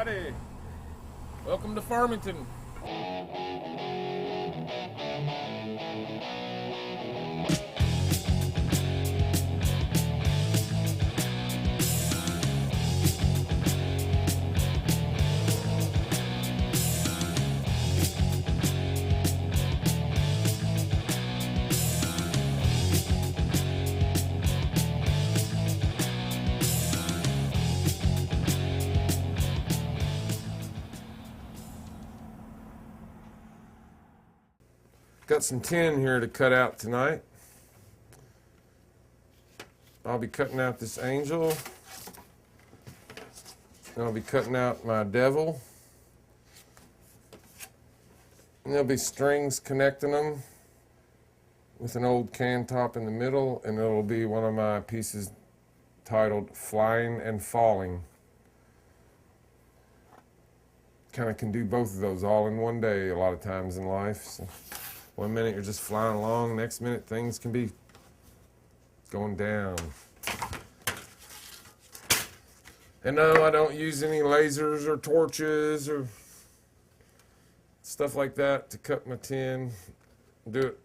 Howdy. Welcome to Farmington. Got some tin here to cut out tonight. I'll be cutting out this angel. And I'll be cutting out my devil. And there'll be strings connecting them with an old can top in the middle, and it'll be one of my pieces titled Flying and Falling. Kind of can do both of those all in one day a lot of times in life. So. One minute you're just flying along, next minute things can be going down. And no, I don't use any lasers or torches or stuff like that to cut my tin. Do it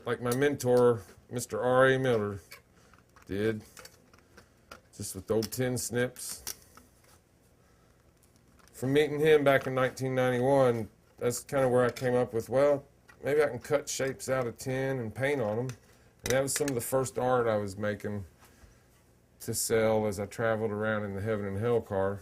like my mentor, Mr. R.A. Miller, did. Just with old tin snips. From meeting him back in 1991, that's kind of where I came up with, well, maybe I can cut shapes out of tin and paint on them. And that was some of the first art I was making to sell as I traveled around in the Heaven and Hell car.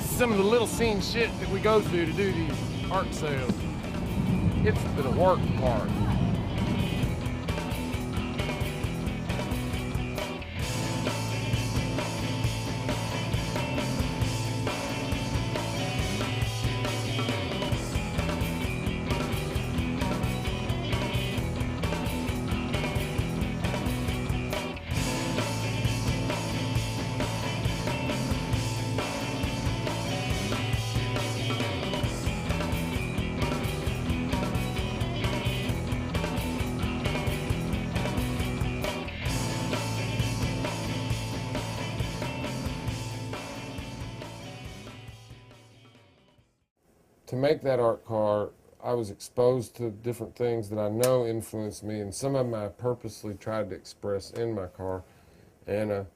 Some of the little scene shit that we go through to do these art sales. It's the work part. To make that art car, I was exposed to different things that I know influenced me, and some of them I purposely tried to express in my car. And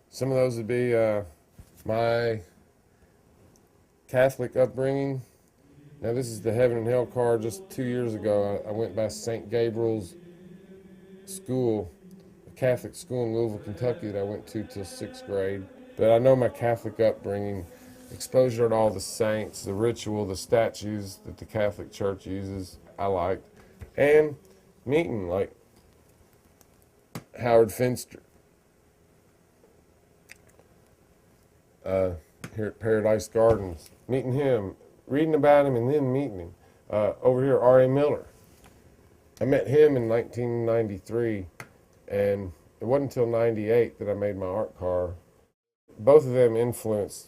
some of those would be my Catholic upbringing. Now this is the Heaven and Hell car. Just 2 years ago, I went by St. Gabriel's School, a Catholic school in Louisville, Kentucky that I went to till 6th grade. But I know my Catholic upbringing, exposure to all the saints, the ritual, the statues that the Catholic Church uses, I liked. And meeting, like Howard Finster here at Paradise Gardens. Meeting him, reading about him, and then meeting him. Over here, R.A. Miller. I met him in 1993, and it wasn't until 98 that I made my art car. Both of them influenced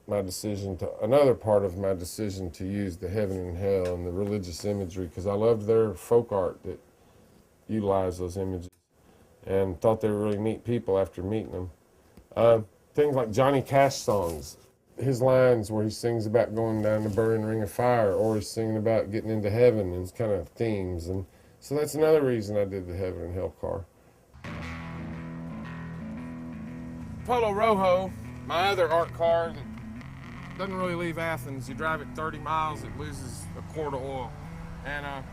my decision to, another part of my decision to use the Heaven and Hell and the religious imagery, because I loved their folk art that utilized those images and thought they were really neat people after meeting them. Things like Johnny Cash songs, his lines where he sings about going down the burning ring of fire, or he's singing about getting into heaven, and kind of themes. And so that's another reason I did the Heaven and Hell car. Polo Rojo, my other art car that doesn't really leave Athens. You drive it 30 miles, it loses a quart of oil. And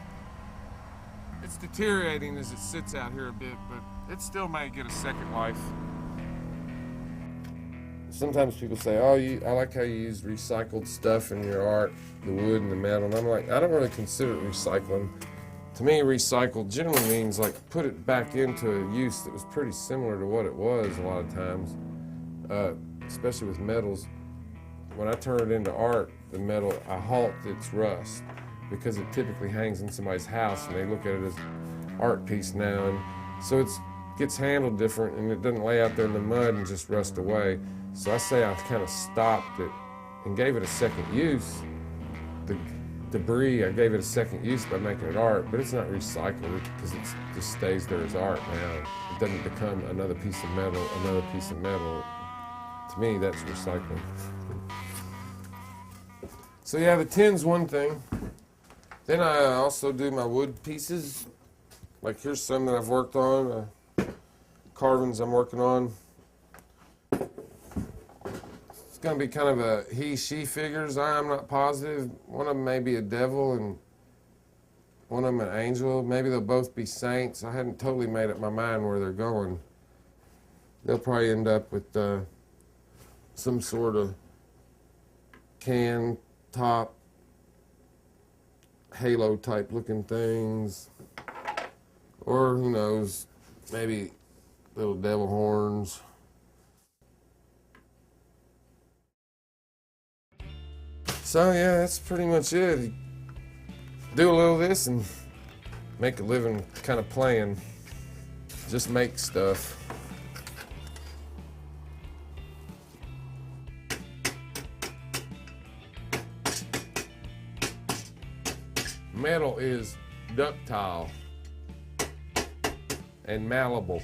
it's deteriorating as it sits out here a bit, but it still may get a second life. Sometimes people say, oh, I like how you use recycled stuff in your art, the wood and the metal. And I'm like, I don't really consider it recycling. To me, recycled generally means like put it back into a use that was pretty similar to what it was a lot of times, especially with metals. When I turn it into art, the metal, I halt its rust. because it typically hangs in somebody's house and they look at it as art piece now. And so it gets handled different and it doesn't lay out there in the mud and just rust away. So I say I kind of stopped it and gave it a second use. The debris, I gave it a second use by making it art, but it's not recycled because it just stays there as art now. It doesn't become another piece of metal, another piece of metal. To me, that's recycling. So yeah, the tin's one thing. Then I also do my wood pieces. Like here's some that I've worked on, carvings I'm working on. It's going to be kind of a he-she figures. I'm not positive. One of them may be a devil and one of them an angel. Maybe they'll both be saints. I hadn't totally made up my mind where they're going. They'll probably end up with some sort of can top halo type looking things, or who knows, maybe little devil horns. So yeah, that's pretty much it. You do a little of this and make a living kind of playing. Just make stuff. Metal is ductile and malleable.